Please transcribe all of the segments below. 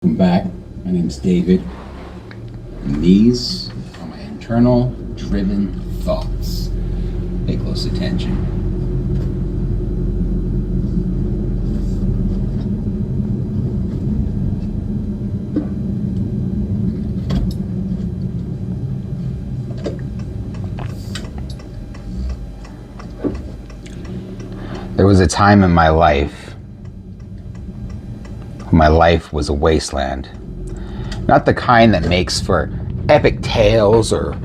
Welcome back. My name is David, and these are my internal driven thoughts. Pay close attention. There was a time in my life when my life was a wasteland. Not the kind that makes for epic tales or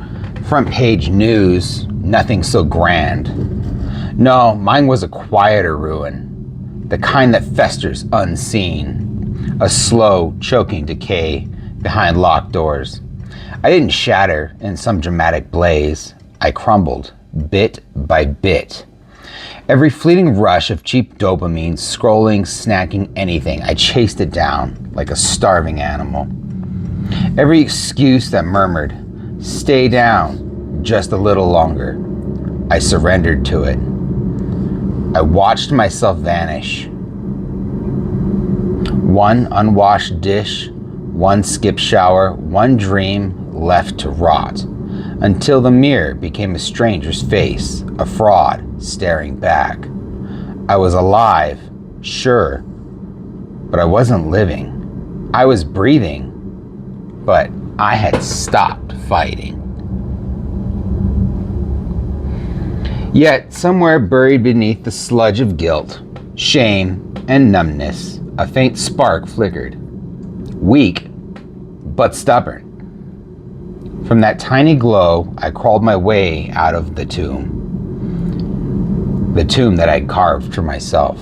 front page news, nothing so grand. No, mine was a quieter ruin, the kind that festers unseen, a slow, choking decay behind locked doors. I didn't shatter in some dramatic blaze. I crumbled, bit by bit. Every fleeting rush of cheap dopamine, scrolling, snacking, anything, I chased it down like a starving animal. Every excuse that murmured, stay down just a little longer, I surrendered to it. I watched myself vanish. One unwashed dish, one skip shower, one dream left to rot, until the mirror became a stranger's face, a fraud staring back. I was alive, sure, but I wasn't living. I was breathing, but I had stopped fighting. Yet, somewhere buried beneath the sludge of guilt, shame, and numbness, a faint spark flickered. Weak, but stubborn. From that tiny glow, I crawled my way out of the tomb that I'd carved for myself.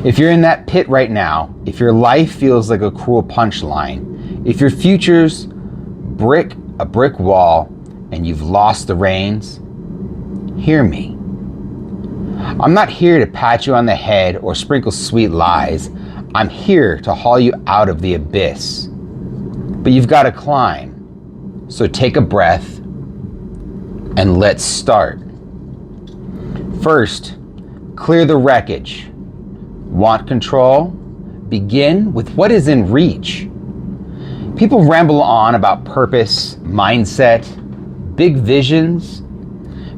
If you're in that pit right now, if your life feels like a cruel punchline, if your future's a brick wall and you've lost the reins, hear me. I'm not here to pat you on the head or sprinkle sweet lies. I'm here to haul you out of the abyss. But you've got to climb. So take a breath and let's start. First, clear the wreckage. Want control? Begin with what is in reach. People ramble on about purpose, mindset, big visions,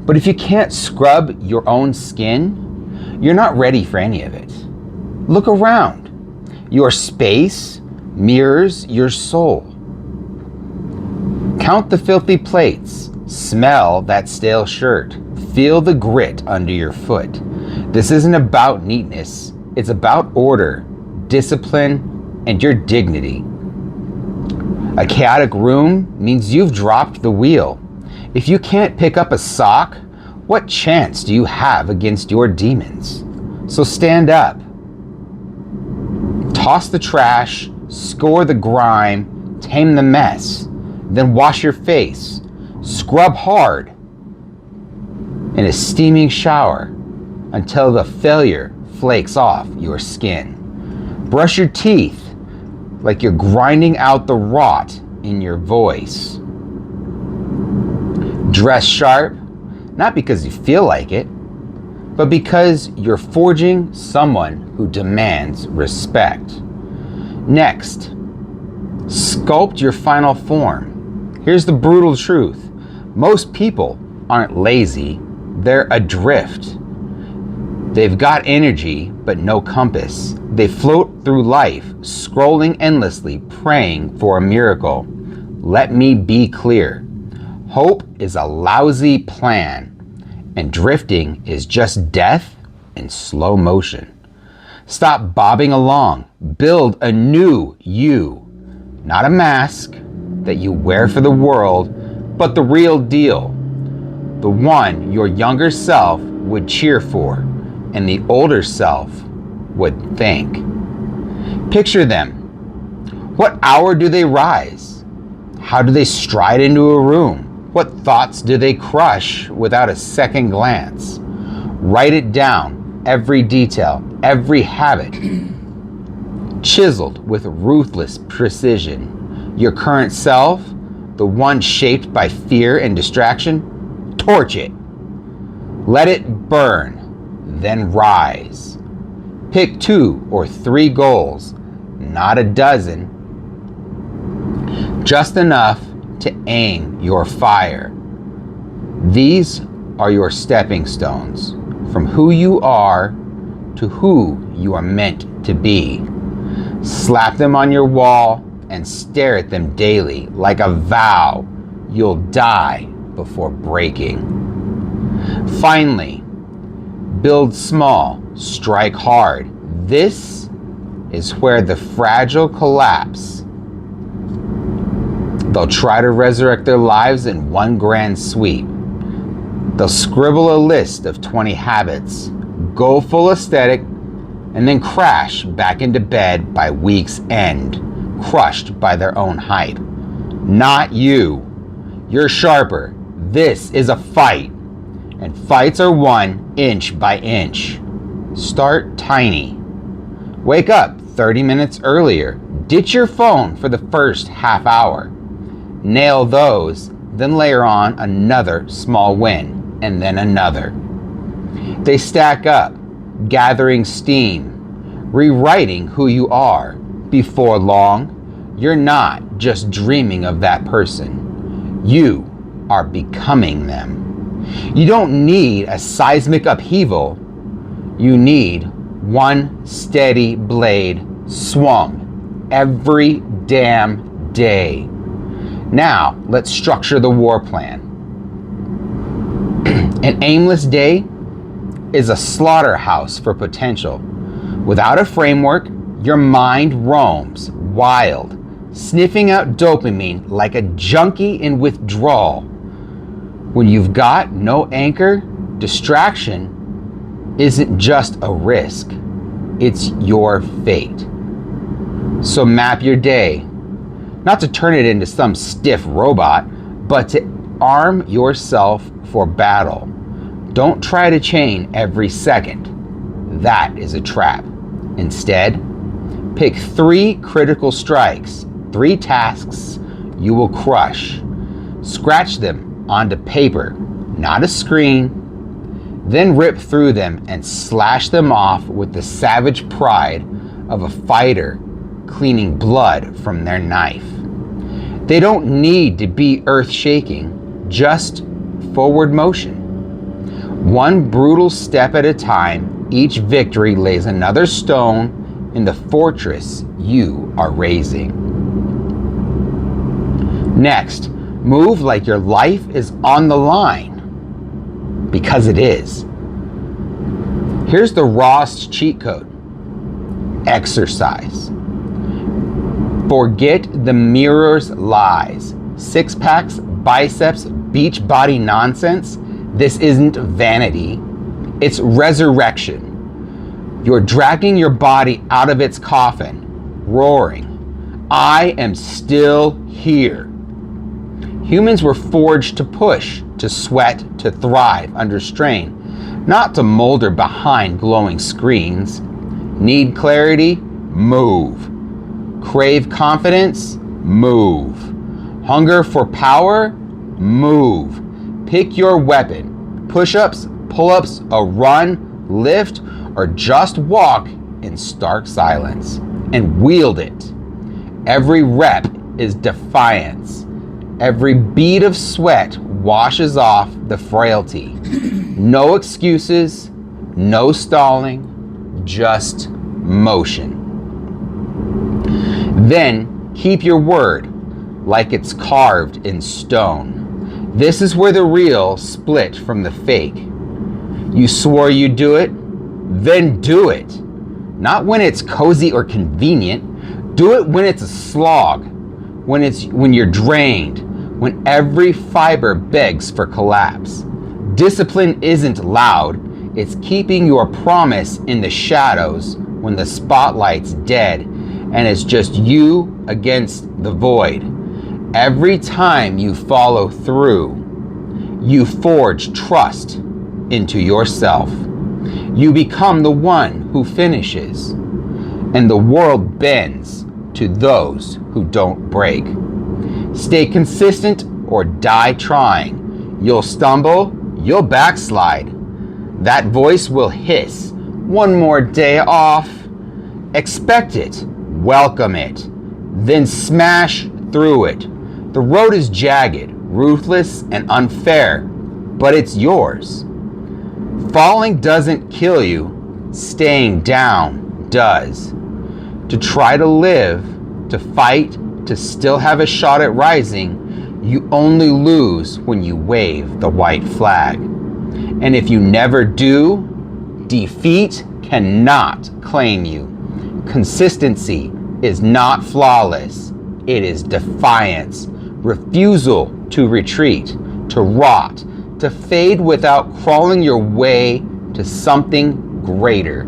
but if you can't scrub your own skin, you're not ready for any of it. Look around. Your space mirrors your soul. Count the filthy plates. Smell that stale shirt. Feel the grit under your foot. This isn't about neatness. It's about order, discipline, and your dignity. A chaotic room means you've dropped the wheel. If you can't pick up a sock, what chance do you have against your demons? So stand up. Toss the trash, score the grime, tame the mess. Then wash your face, scrub hard in a steaming shower until the failure flakes off your skin. Brush your teeth like you're grinding out the rot in your voice. Dress sharp, not because you feel like it, but because you're forging someone who demands respect. Next, sculpt your final form. Here's the brutal truth. Most people aren't lazy, they're adrift. They've got energy, but no compass. They float through life, scrolling endlessly, praying for a miracle. Let me be clear. Hope is a lousy plan, and drifting is just death in slow motion. Stop bobbing along. Build a new you. Not a mask that you wear for the world, but the real deal. The one your younger self would cheer for and the older self would thank. Picture them. What hour do they rise? How do they stride into a room? What thoughts do they crush without a second glance? Write it down, every detail, every habit, chiseled with ruthless precision. Your current self, the one shaped by fear and distraction, torch it. Let it burn, then rise. Pick 2 or 3 goals. not a dozen. Just enough to aim your fire. These are your stepping stones from who you are to who you are meant to be. Slap them on your wall and stare at them daily like a vow you'll die before breaking. Finally, build small, strike hard. This is where the fragile collapse. They'll try to resurrect their lives in one grand sweep. They'll scribble a list of 20 habits, go full aesthetic, and then crash back into bed by week's end, crushed by their own hype. Not you. You're sharper. This is a fight, and fights are won inch by inch. Start tiny. Wake up 30 minutes earlier. Ditch your phone for the first half hour. Nail those, then layer on another small win, and then another. They stack up, gathering steam, rewriting who you are. Before long, you're not just dreaming of that person. You are becoming them. You don't need a seismic upheaval. You need one steady blade swung every damn day. Now, let's structure the war plan. An aimless day is a slaughterhouse for potential. Without a framework, your mind roams wild, sniffing out dopamine like a junkie in withdrawal. When you've got no anchor, distraction isn't just a risk, it's your fate. So map your day, not to turn it into some stiff robot, but to arm yourself for battle. Don't try to chain every second. That is a trap. Instead, pick 3 critical strikes, 3 tasks you will crush. Scratch them onto paper, not a screen. Then rip through them and slash them off with the savage pride of a fighter cleaning blood from their knife. They don't need to be earth-shaking, just forward motion. One brutal step at a time, each victory lays another stone in the fortress you are raising. Next, move like your life is on the line, because it is. Here's the rawest cheat code. Exercise. Forget the mirror's lies. 6-packs, biceps, beach body nonsense. This isn't vanity. It's resurrection. You're dragging your body out of its coffin, roaring, I am still here. Humans were forged to push, to sweat, to thrive under strain, not to molder behind glowing screens. Need clarity? Move. Crave confidence? Move. Hunger for power? Move. Pick your weapon. Push-ups, pull-ups, a run, lift, or just walk in stark silence and wield it. Every rep is defiance. Every bead of sweat washes off the frailty. No excuses, no stalling, just motion. Then keep your word like it's carved in stone. This is where the real split from the fake. You swore you'd do it, then do it. Not when it's cozy or convenient. Do it when it's a slog, when you're drained, when every fiber begs for collapse. Discipline isn't loud, it's keeping your promise in the shadows when the spotlight's dead and it's just you against the void. Every time you follow through, you forge trust into yourself. You become the one who finishes, and the world bends to those who don't break. Stay consistent or die trying. You'll stumble, you'll backslide. That voice will hiss, one more day off. Expect it, welcome it, then smash through it. The road is jagged, ruthless, and unfair, but it's yours. Falling doesn't kill you, staying down does. To try to live, to fight, to still have a shot at rising, you only lose when you wave the white flag. And if you never do, defeat cannot claim you. Consistency is not flawless. It is defiance, refusal to retreat, to rot, to fade without crawling your way to something greater.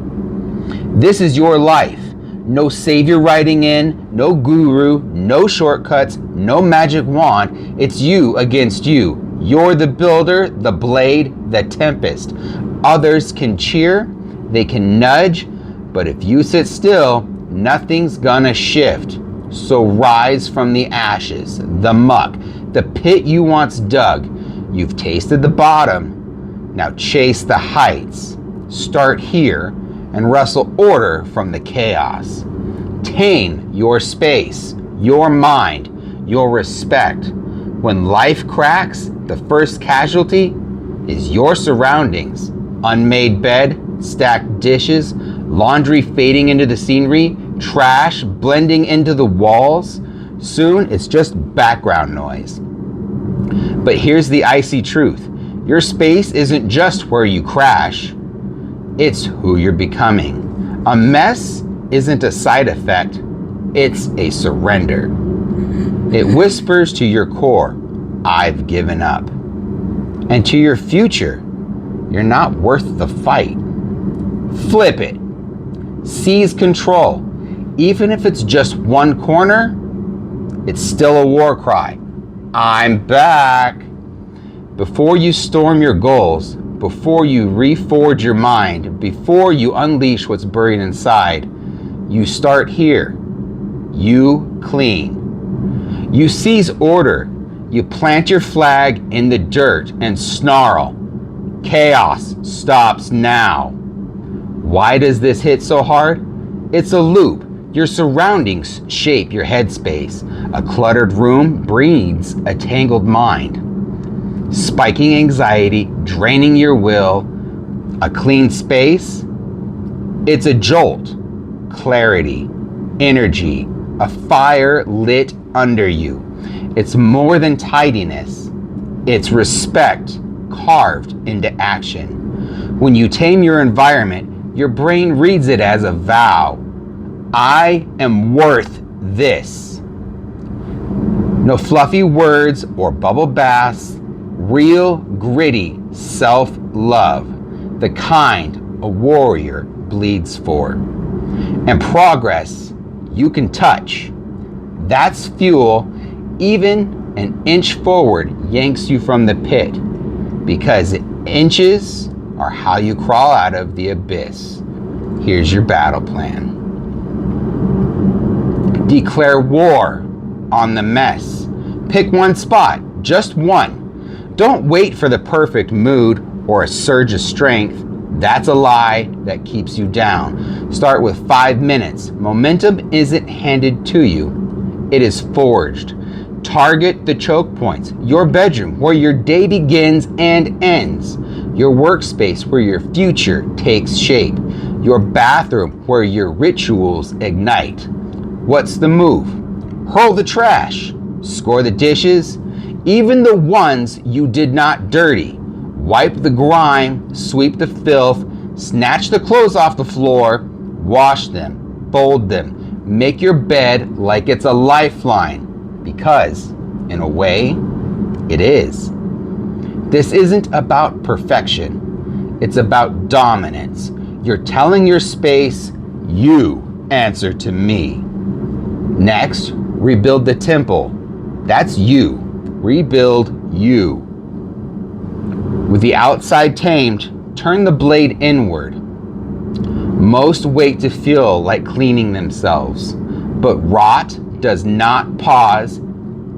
This is your life. No savior riding in, no guru, no shortcuts, no magic wand. It's you against you. You're the builder, the blade, the tempest. Others can cheer, they can nudge, but if you sit still, nothing's gonna shift. So rise from the ashes, the muck, the pit you once dug. You've tasted the bottom, now chase the heights. Start here and wrestle order from the chaos. Tame your space, your mind, your respect. When life cracks, the first casualty is your surroundings. Unmade bed, stacked dishes, laundry fading into the scenery, trash blending into the walls. Soon it's just background noise. But here's the icy truth. Your space isn't just where you crash. It's who you're becoming. A mess isn't a side effect. It's a surrender. It whispers to your core, I've given up. And to your future, you're not worth the fight. Flip it. Seize control. Even if it's just one corner, it's still a war cry. I'm back. Before you storm your goals, before you reforge your mind, before you unleash what's buried inside, you start here. You clean. You seize order. You plant your flag in the dirt and snarl. Chaos stops now. Why does this hit so hard? It's a loop. Your surroundings shape your headspace. A cluttered room breeds a tangled mind. Spiking anxiety, draining your will. A clean space, it's a jolt. Clarity, energy, a fire lit under you. It's more than tidiness. It's respect carved into action. When you tame your environment, your brain reads it as a vow. I am worth this. No fluffy words or bubble baths. Real, gritty self-love. The kind a warrior bleeds for. And progress you can touch. That's fuel. Even an inch forward yanks you from the pit, because inches are how you crawl out of the abyss. Here's your battle plan. Declare war on the mess. Pick one spot, just one. Don't wait for the perfect mood or a surge of strength. That's a lie that keeps you down. Start with 5 minutes. Momentum isn't handed to you. It is forged. Target the choke points. Your bedroom, where your day begins and ends. Your workspace, where your future takes shape. Your bathroom, where your rituals ignite. What's the move? Hurl the trash. Score the dishes, even the ones you did not dirty. Wipe the grime, sweep the filth, snatch the clothes off the floor, wash them, fold them, make your bed like it's a lifeline, because, in a way, it is. This isn't about perfection. It's about dominance. You're telling your space, you answer to me. Next, rebuild the temple. That's you. Rebuild you. With the outside tamed, turn the blade inward. Most wait to feel like cleaning themselves, but rot does not pause,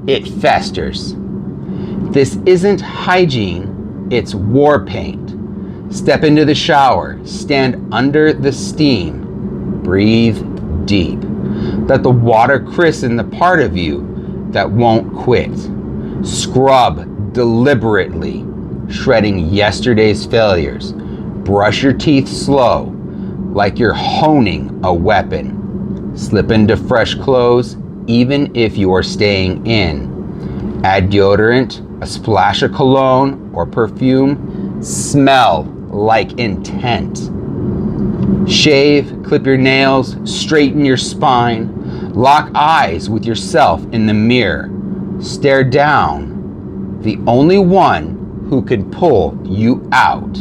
it festers. This isn't hygiene, it's war paint. Step into the shower, stand under the steam, breathe deep. Let the water christen the part of you that won't quit. Scrub deliberately, shredding yesterday's failures. Brush your teeth slow, like you're honing a weapon. Slip into fresh clothes, even if you are staying in. Add deodorant, a splash of cologne or perfume. Smell like intent. Shave, clip your nails, straighten your spine. Lock eyes with yourself in the mirror. Stare down the only one who can pull you out.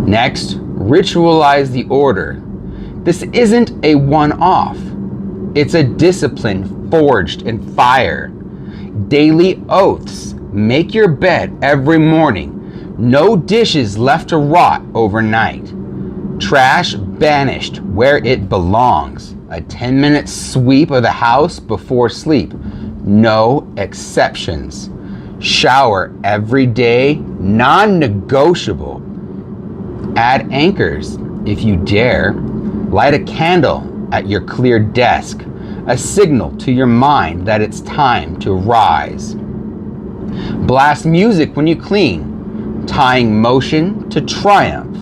Next, ritualize the order. This isn't a one-off. It's a discipline forged in fire. Daily oaths. Make your bed every morning. No dishes left to rot overnight. Trash banished where it belongs. A 10-minute sweep of the house before sleep. No exceptions. Shower every day, non-negotiable. Add anchors if you dare. Light a candle at your clear desk, a signal to your mind that it's time to rise. Blast music when you clean, tying motion to triumph.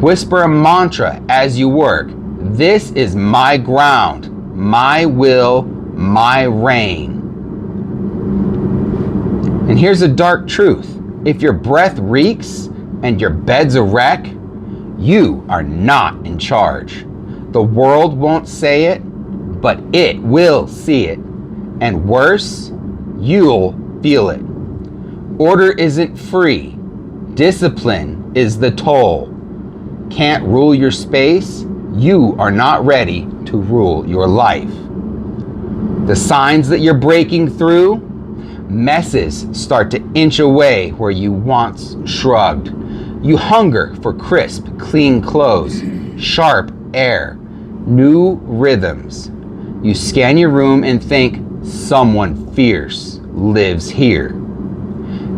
Whisper a mantra as you work. This is my ground, my will, my reign. And here's a dark truth. If your breath reeks and your bed's a wreck, you are not in charge. The world won't say it, but it will see it. And worse, you'll feel it. Order isn't free. Discipline is the toll. Can't rule your space? You are not ready to rule your life. The signs that you're breaking through, messes start to inch away where you once shrugged. You hunger for crisp, clean clothes, sharp air, new rhythms. You scan your room and think someone fierce lives here.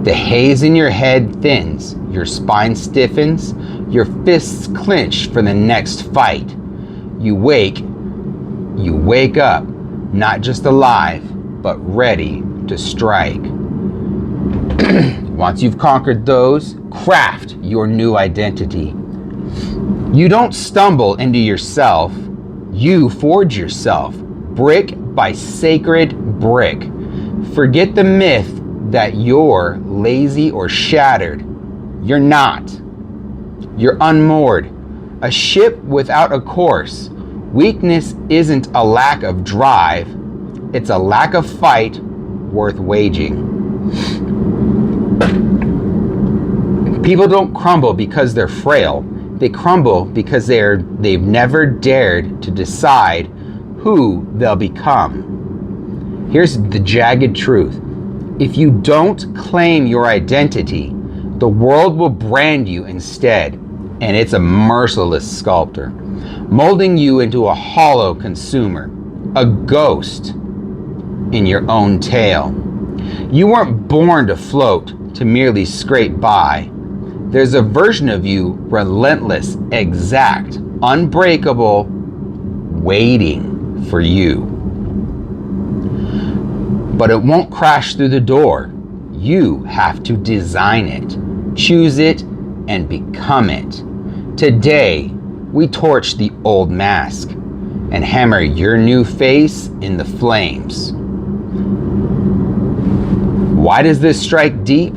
The haze in your head thins, your spine stiffens, your fists clench for the next fight. You wake up, not just alive, but ready to strike. Once you've conquered those, craft your new identity. You don't stumble into yourself, you forge yourself, brick by sacred brick. Forget the myth that you're lazy or shattered. You're not. You're unmoored, a ship without a course. Weakness isn't a lack of drive, it's a lack of fight worth waging. People don't crumble because they're frail. They crumble because they've never dared to decide who they'll become. Here's the jagged truth. If you don't claim your identity, the world will brand you instead, and it's a merciless sculptor, molding you into a hollow consumer, a ghost in your own tale. You weren't born to float, to merely scrape by. There's a version of you, relentless, exact, unbreakable, waiting for you. But it won't crash through the door. You have to design it, choose it, and become it. Today, we torch the old mask and hammer your new face in the flames. Why does this strike deep?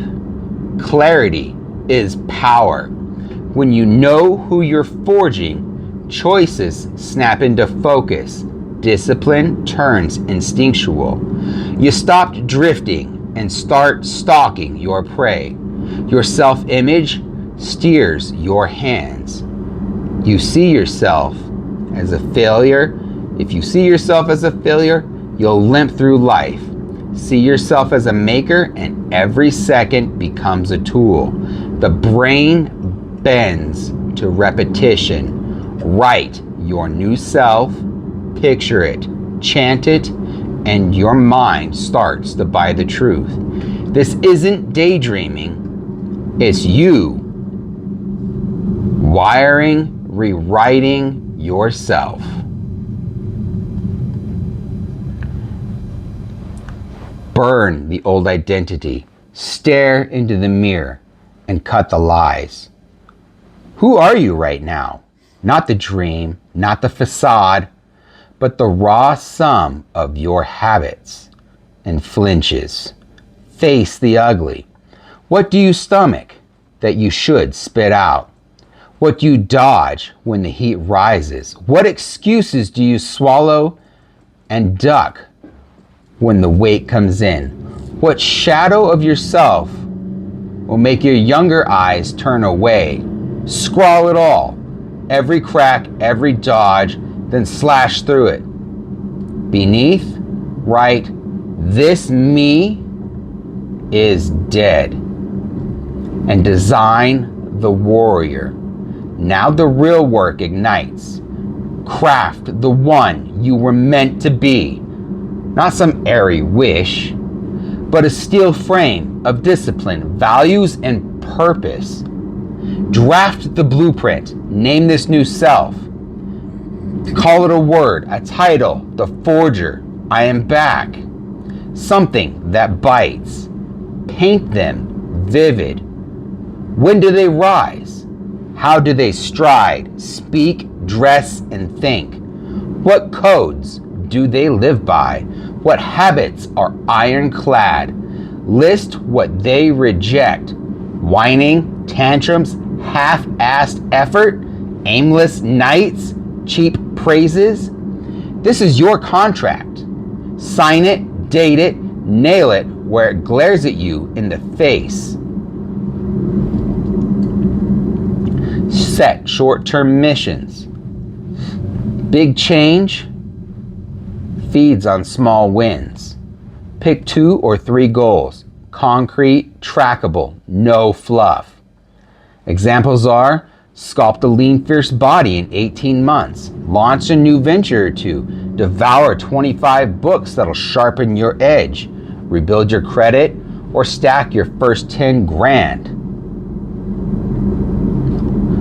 Clarity is power. When you know who you're forging, choices snap into focus. Discipline turns instinctual. You stop drifting and start stalking your prey. Your self-image steers your hands. You see yourself as a failure. If you see yourself as a failure, you'll limp through life. See yourself as a maker, and every second becomes a tool. The brain bends to repetition. Write your new self, picture it, chant it, and your mind starts to buy the truth. This isn't daydreaming, it's you wiring, rewriting yourself. Burn the old identity. Stare into the mirror and cut the lies. Who are you right now? Not the dream, not the facade, but the raw sum of your habits and flinches. Face the ugly. What do you stomach that you should spit out? What do you dodge when the heat rises? What excuses do you swallow and duck when the weight comes in? What shadow of yourself will make your younger eyes turn away? Scrawl it all, every crack, every dodge, then slash through it. Beneath, write, this me is dead. And design the warrior. Now the real work ignites. Craft the one you were meant to be. Not some airy wish, but a steel frame of discipline, values, and purpose. Draft the blueprint. Name this new self. Call it a word, a title, the forger. I am back. Something that bites. Paint them vivid. When do they rise? How do they stride, speak, dress, and think? What codes do they live by? What habits are ironclad? List what they reject. Whining, tantrums, half-assed effort, aimless nights, cheap praises. This is your contract. Sign it, date it, nail it where it glares at you in the face. Set short-term missions. Big change feeds on small wins. Pick 2 or 3 goals. Concrete, trackable, no fluff. Examples are sculpt a lean, fierce body in 18 months. Launch a new venture or 2. Devour 25 books that'll sharpen your edge. Rebuild your credit or stack your first 10 grand.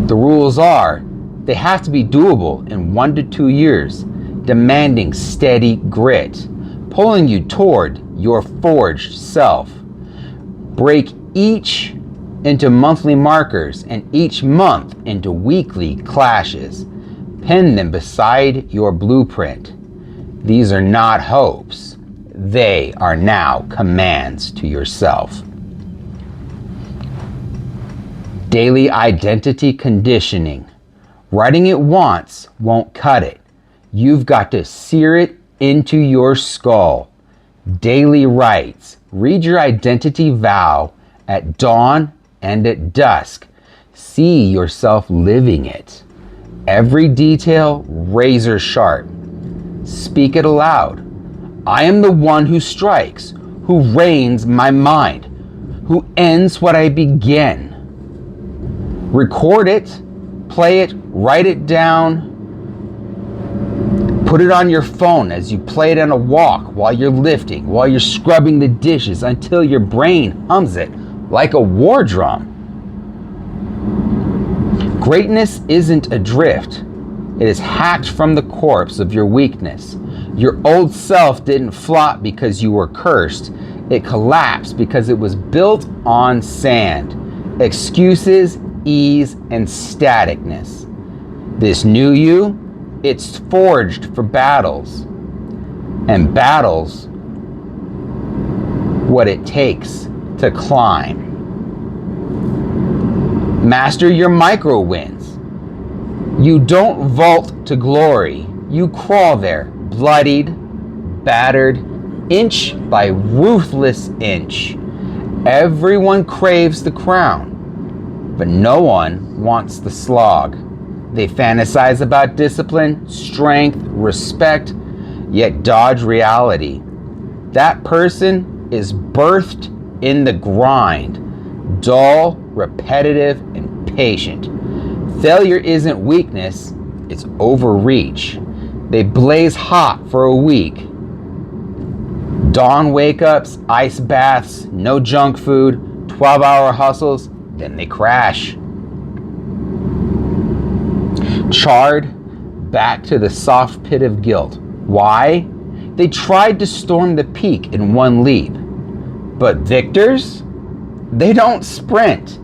The rules are, they have to be doable in 1 to 2 years, demanding steady grit, pulling you toward your forged self. Break each into monthly markers and each month into weekly clashes. Pen them beside your blueprint. These are not hopes. They are now commands to yourself. Daily identity conditioning. Writing it once won't cut it. You've got to sear it into your skull. Daily rites. Read your identity vow at dawn and at dusk. See yourself living it. Every detail razor sharp. Speak it aloud. I am the one who strikes, who reigns my mind, who ends what I begin. Record it, play it, write it down. Put it on your phone as you play it on a walk, while you're lifting, while you're scrubbing the dishes, until your brain hums it like a war drum. Greatness isn't adrift. It is hacked from the corpse of your weakness. Your old self didn't flop because you were cursed. It collapsed because it was built on sand. Excuses, ease, and staticness. This new you, it's forged for battles. And battles, what it takes to climb. Master your micro wins. You don't vault to glory. You crawl there, bloodied, battered, inch by ruthless inch. Everyone craves the crown, but no one wants the slog. They fantasize about discipline, strength, respect, yet dodge reality. That person is birthed in the grind, dull, repetitive, and patient. Failure isn't weakness, it's overreach. They blaze hot for a week. Dawn wake-ups, ice baths, no junk food, 12-hour hustles, then they crash. Charred, back to the soft pit of guilt. Why? They tried to storm the peak in one leap. But victors, they don't sprint.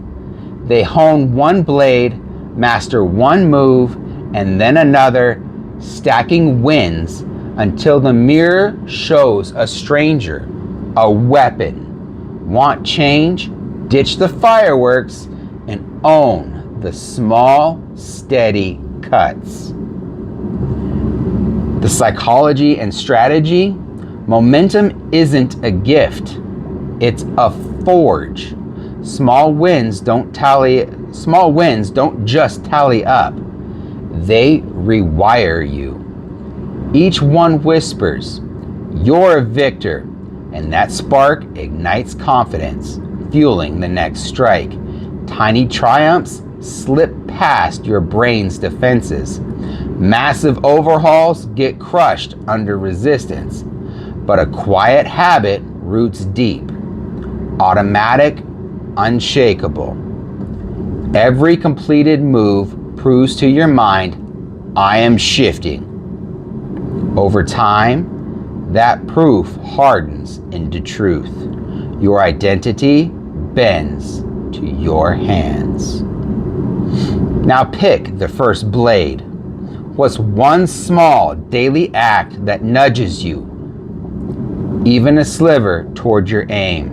They hone one blade, master one move, and then another, stacking wins until the mirror shows a stranger a weapon. Want change? Ditch the fireworks and own the small, steady cuts. The psychology and strategy. Momentum isn't a gift. It's a forge. Small wins don't just tally up. They rewire you. Each one whispers, "You're a victor," and that spark ignites confidence, fueling the next strike. Tiny triumphs slip past your brain's defenses. Massive overhauls get crushed under resistance, but a quiet habit roots deep. Automatic, unshakable. Every completed move proves to your mind, I am shifting. Over time, that proof hardens into truth. Your identity bends to your hands. Now pick the first blade. What's one small daily act that nudges you, even a sliver, toward your aim?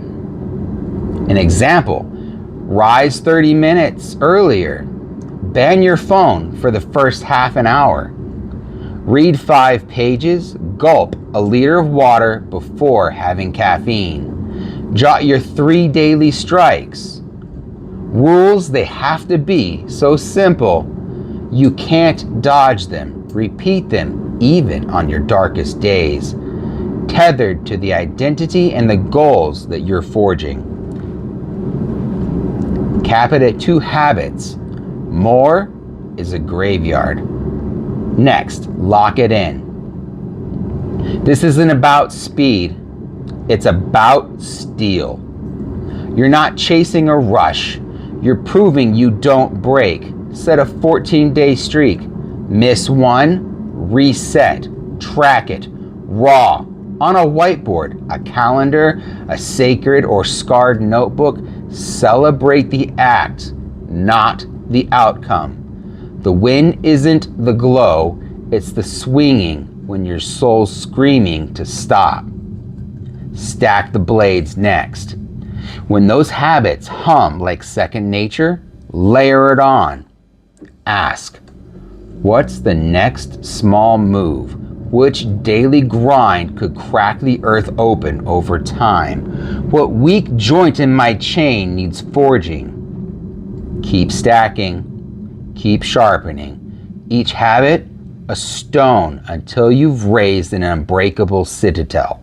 An example, rise 30 minutes earlier. Ban your phone for the first half an hour. Read 5 pages, gulp a liter of water before having caffeine. Jot your 3 daily strikes. Rules, they have to be so simple, you can't dodge them. Repeat them even on your darkest days, tethered to the identity and the goals that you're forging. Cap it at 2 habits. More is a graveyard. Next, lock it in. This isn't about speed, it's about steel. You're not chasing a rush, you're proving you don't break. Set a 14-day streak. Miss one, reset. Track it. Raw. On a whiteboard, a calendar, a sacred or scarred notebook. Celebrate the act, not the outcome. The win isn't the glow, it's the swinging when your soul's screaming to stop. Stack the blades next. When those habits hum like second nature, layer it on. Ask, what's the next small move? Which daily grind could crack the earth open over time? What weak joint in my chain needs forging? Keep stacking, keep sharpening. Each habit, a stone until you've raised an unbreakable citadel.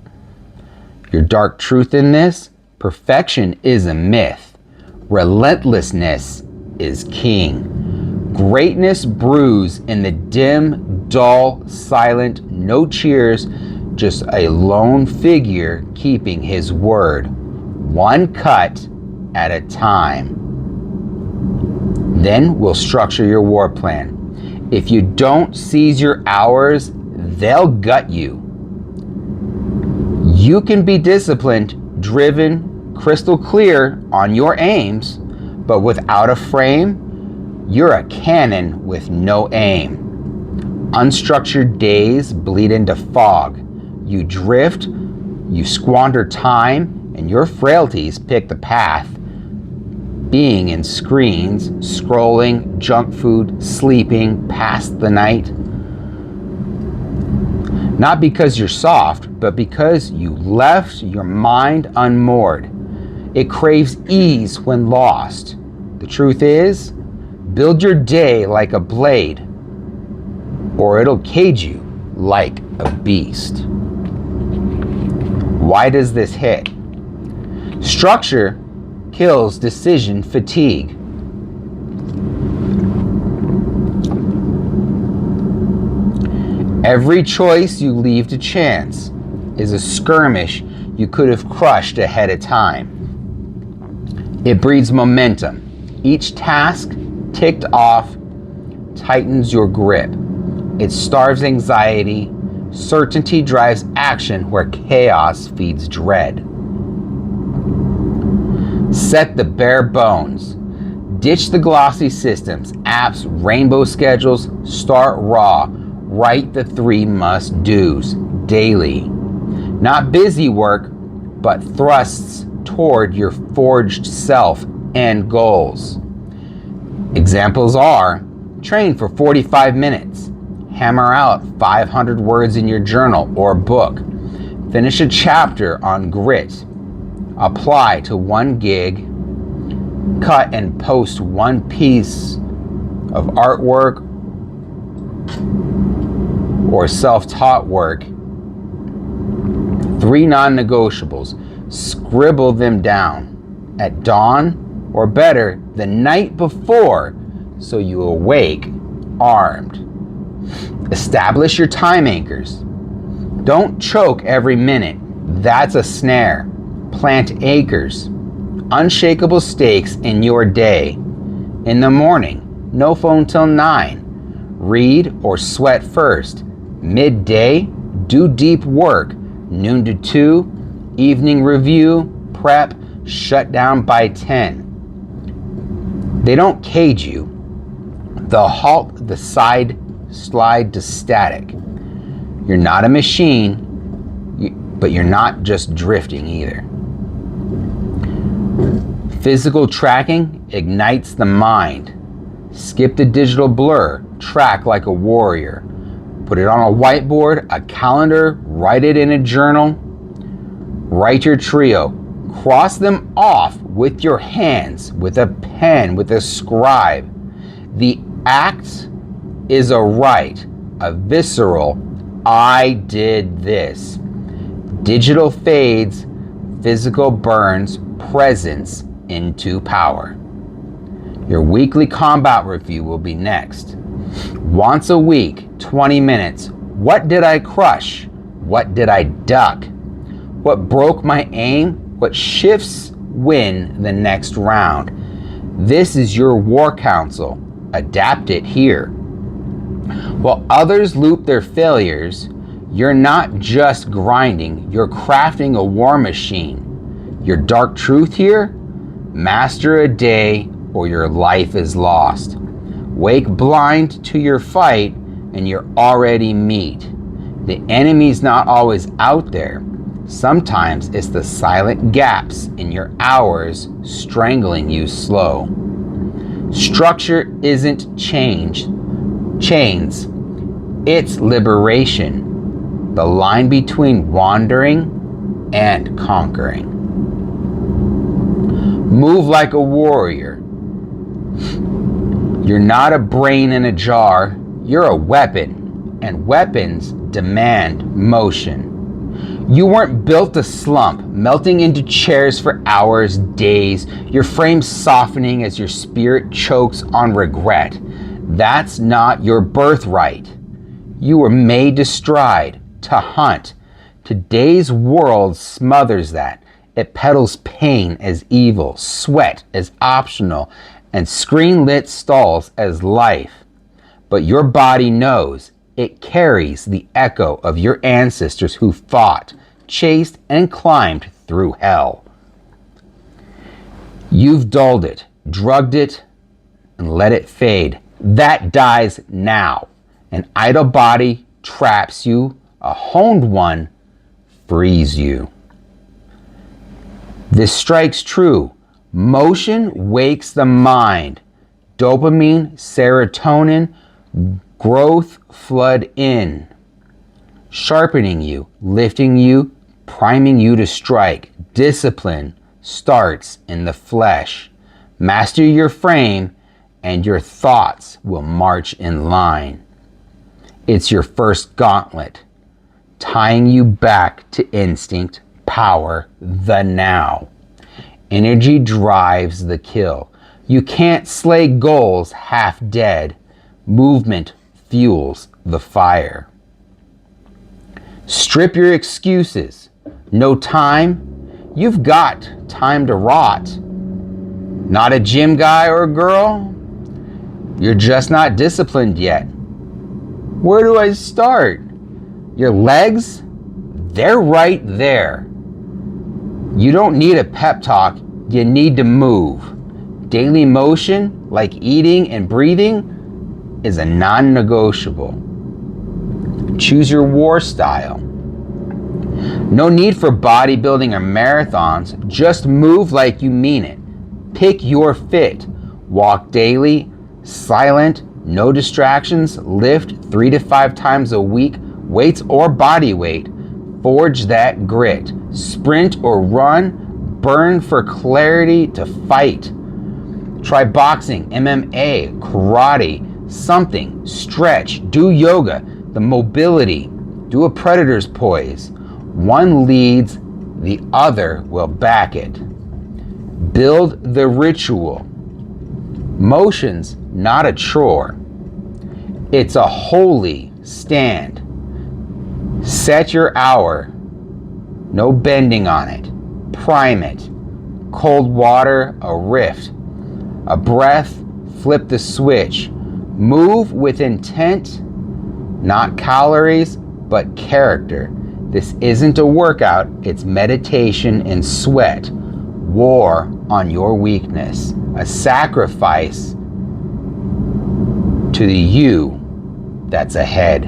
Your dark truth in this? Perfection is a myth. Relentlessness is king. Greatness brews in the dim, dull, silent, no cheers, just a lone figure keeping his word, one cut at a time. Then we'll structure your war plan. If you don't seize your hours, they'll gut you. You can be disciplined, driven, crystal clear on your aims, but without a frame, you're a cannon with no aim. Unstructured days bleed into fog. You drift, you squander time, and your frailties pick the path. Being in screens, scrolling, junk food, sleeping past the night. Not because you're soft, but because you left your mind unmoored. It craves ease when lost. The truth is, build your day like a blade, or it'll cage you like a beast. Why does this hit? Structure kills decision fatigue. Every choice you leave to chance is a skirmish you could have crushed ahead of time. It breeds momentum. Each task ticked off tightens your grip. It starves anxiety. Certainty drives action where chaos feeds dread. Set the bare bones. Ditch the glossy systems, apps, rainbow schedules. Start raw. Write the 3 must-dos daily. Not busy work, but thrusts toward your forged self and goals. Examples are: train for 45 minutes. Hammer out 500 words in your journal or book. Finish a chapter on grit. Apply to 1 gig. Cut and post 1 piece of artwork or self-taught work. 3 non-negotiables. Scribble them down at dawn, or better, the night before, so you awake armed. Establish your time anchors. Don't choke every minute. That's a snare. Plant anchors. Unshakable stakes in your day. In the morning, no phone till 9. Read or sweat first. Midday, do deep work. Noon to 2, evening review, prep, shut down by 10. They don't cage you. They'll halt the slide to static. You're not a machine, but you're not just drifting either. Physical tracking ignites the mind. Skip the digital blur. Track like a warrior. Put it on a whiteboard, a calendar, write it in a journal. Write your trio. Cross them off with your hands, with a pen, with a scribe. The act is a right, a visceral, I did this. Digital fades, physical burns, presence into power. Your weekly combat review will be next. Once a week, 20 minutes. What did I crush? What did I duck? What broke my aim? What shifts win the next round? This is your war council. Adapt it here. While others loop their failures, you're not just grinding, you're crafting a war machine. Your dark truth here? Master a day or your life is lost. Wake blind to your fight and you're already meat. The enemy's not always out there. Sometimes it's the silent gaps in your hours strangling you slow. Structure isn't chains, it's liberation. The line between wandering and conquering. Move like a warrior. You're not a brain in a jar, you're a weapon, and weapons demand motion. You weren't built to slump, melting into chairs for hours, days, your frame softening as your spirit chokes on regret. That's not your birthright. You were made to stride, to hunt. Today's world smothers that. It peddles pain as evil, sweat as optional, and screen-lit stalls as life. But your body knows it carries the echo of your ancestors who fought, chased, and climbed through hell. You've dulled it, drugged it, and let it fade. That dies now. An idle body traps you, a honed one frees you. This strikes true. Motion wakes the mind. Dopamine, serotonin, growth flood in, sharpening you, lifting you, priming you to strike. Discipline starts in the flesh. Master your frame and your thoughts will march in line. It's your first gauntlet, tying you back to instinct, power, the now. Energy drives the kill. You can't slay goals half dead. Movement fuels the fire. Strip your excuses. No time? You've got time to rot. Not a gym guy or girl? You're just not disciplined yet. Where do I start? Your legs? They're right there. You don't need a pep talk. You need to move. Daily motion, like eating and breathing, is a non-negotiable. Choose your war style. No need for bodybuilding or marathons. Just move like you mean it. Pick your fit. Walk daily, silent, no distractions. Lift 3 to 5 times a week, weights or body weight. Forge that grit. Sprint or run. Burn for clarity to fight. Try boxing, MMA, karate, something. Stretch. Do yoga. The mobility. Do a predator's poise. One leads, the other will back it. Build the ritual. Motion's not a chore. It's a holy stand. Set your hour. No bending on it. Prime it. Cold water, a rift. A breath, flip the switch. Move with intent, not calories, but character. This isn't a workout, it's meditation and sweat. War on your weakness. A sacrifice to the you that's ahead.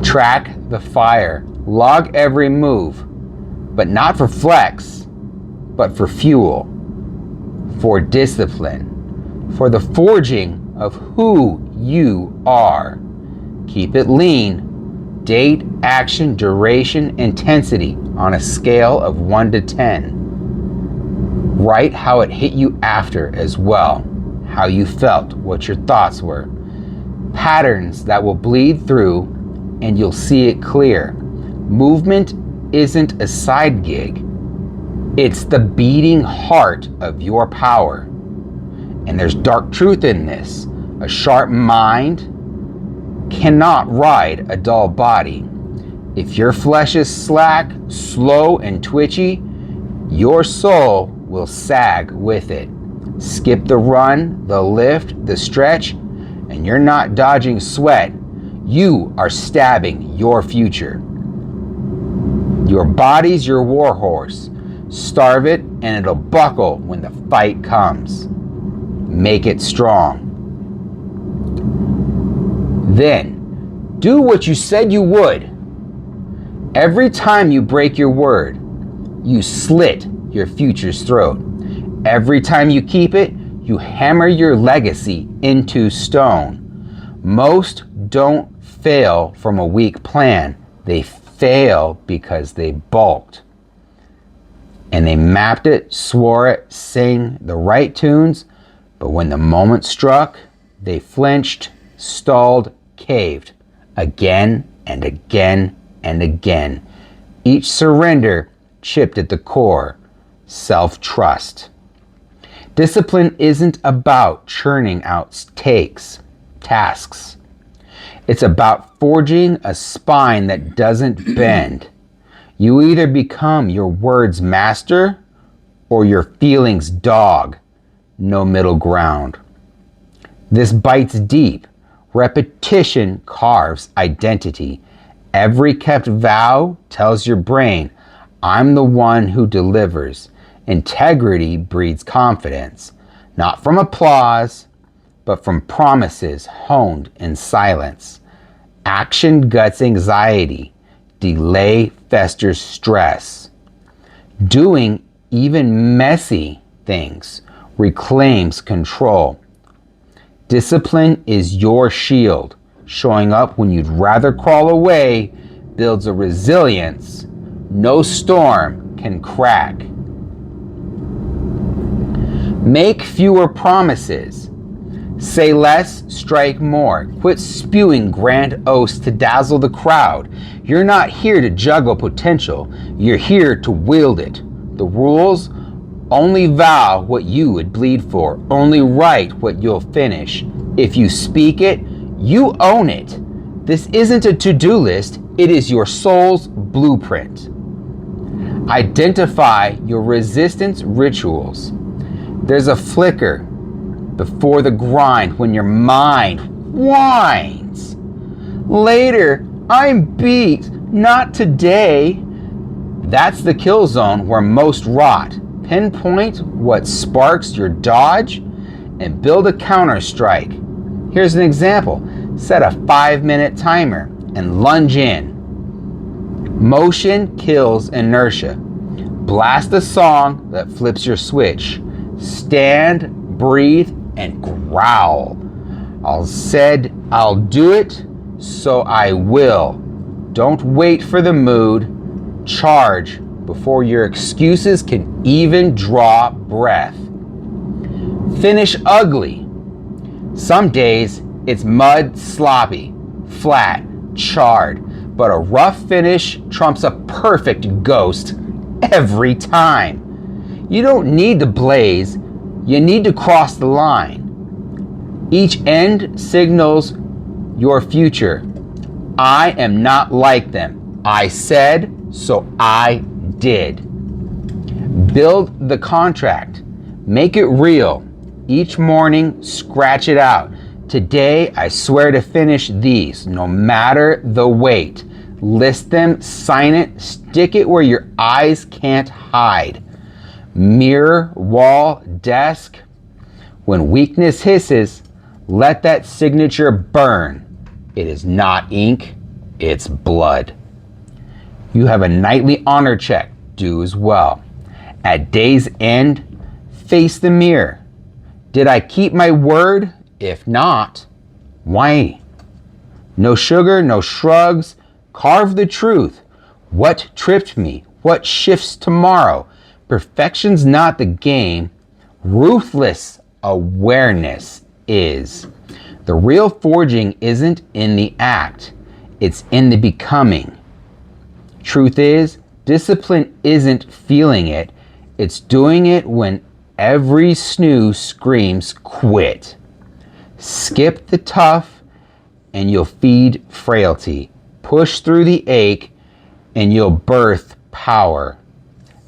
Track the fire. Log every move, but not for flex, but for fuel, for discipline, for the forging of who you are. Keep it lean. Date, action, duration, intensity on a scale of 1 to 10. Write how it hit you after as well, how you felt, what your thoughts were. Patterns that will bleed through and you'll see it clear. Movement isn't a side gig. It's the beating heart of your power. And there's dark truth in this. A sharp mind cannot ride a dull body. If your flesh is slack, slow, and twitchy, your soul will sag with it. Skip the run, the lift, the stretch, and you're not dodging sweat. You are stabbing your future. Your body's your war horse. Starve it and it'll buckle when the fight comes. Make it strong. Then, do what you said you would. Every time you break your word, you slit your future's throat. Every time you keep it, you hammer your legacy into stone. Most don't fail from a weak plan. They fail because they balked. And they mapped it, swore it, sang the right tunes, but when the moment struck, they flinched, stalled, caved, again and again and again. Each surrender chipped at the core, self-trust. Discipline isn't about churning out tasks. It's about forging a spine that doesn't bend. You either become your word's master or your feelings' dog. No middle ground. This bites deep. Repetition carves identity. Every kept vow tells your brain, I'm the one who delivers. Integrity breeds confidence, not from applause, but from promises honed in silence. Action guts anxiety. Delay festers stress. Doing even messy things reclaims control. Discipline is your shield. Showing up when you'd rather crawl away builds a resilience no storm can crack. Make fewer promises. Say less, strike more. Quit spewing grand oaths to dazzle the crowd. You're not here to juggle potential. You're here to wield it. The rules: only vow what you would bleed for. Only write what you'll finish. If you speak it, you own it. This isn't a to-do list. It is your soul's blueprint. Identify your resistance rituals. There's a flicker before the grind when your mind whines. Later, I'm beat, not today. That's the kill zone where most rot. Pinpoint what sparks your dodge and build a counter-strike. Here's an example. Set a 5-minute timer and lunge in. Motion kills inertia. Blast a song that flips your switch. Stand, breathe, and growl. I'll do it, so I will. Don't wait for the mood. Charge before your excuses can even draw breath. Finish ugly. Some days it's mud sloppy, flat, charred, but a rough finish trumps a perfect ghost every time. You don't need to blaze, you need to cross the line. Each end signals your future. I am not like them. I said, so I did. Build the contract. Make it real. Each morning, scratch it out. Today, I swear to finish these, no matter the weight. List them, sign it, stick it where your eyes can't hide. Mirror, wall, desk. When weakness hisses, let that signature burn. It is not ink, it's blood. You have a nightly honor check, do as well. At day's end, face the mirror. Did I keep my word? If not, why? No sugar, no shrugs. Carve the truth. What tripped me? What shifts tomorrow? Perfection's not the game. Ruthless awareness is. The real forging isn't in the act. It's in the becoming. Truth is, discipline isn't feeling it. It's doing it when every snooze screams quit. Skip the tough and you'll feed frailty. Push through the ache and you'll birth power.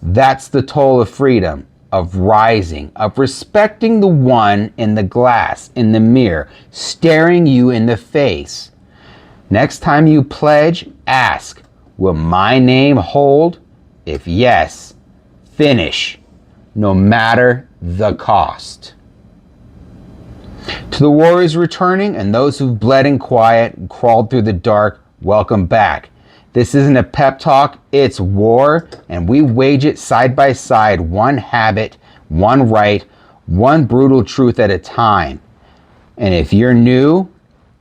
That's the toll of freedom, of rising, of respecting the one in the glass, in the mirror, staring you in the face. Next time you pledge, ask, will my name hold? If yes, finish, no matter the cost. To the warriors returning and those who've bled in quiet and crawled through the dark, welcome back. This isn't a pep talk, it's war, and we wage it side by side, one habit, one right, one brutal truth at a time. And if you're new,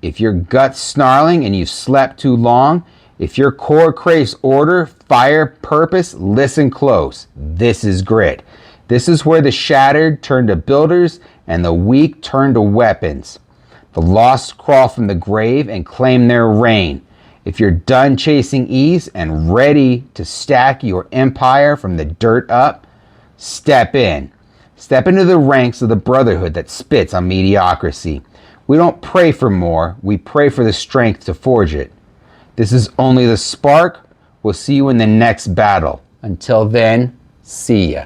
if your gut's snarling and you've slept too long, if your core craves order, fire, purpose, listen close. This is grit. This is where the shattered turn to builders and the weak turn to weapons. The lost crawl from the grave and claim their reign. If you're done chasing ease and ready to stack your empire from the dirt up, step in. Step into the ranks of the brotherhood that spits on mediocrity. We don't pray for more, we pray for the strength to forge it. This is only the spark. We'll see you in the next battle. Until then, see ya.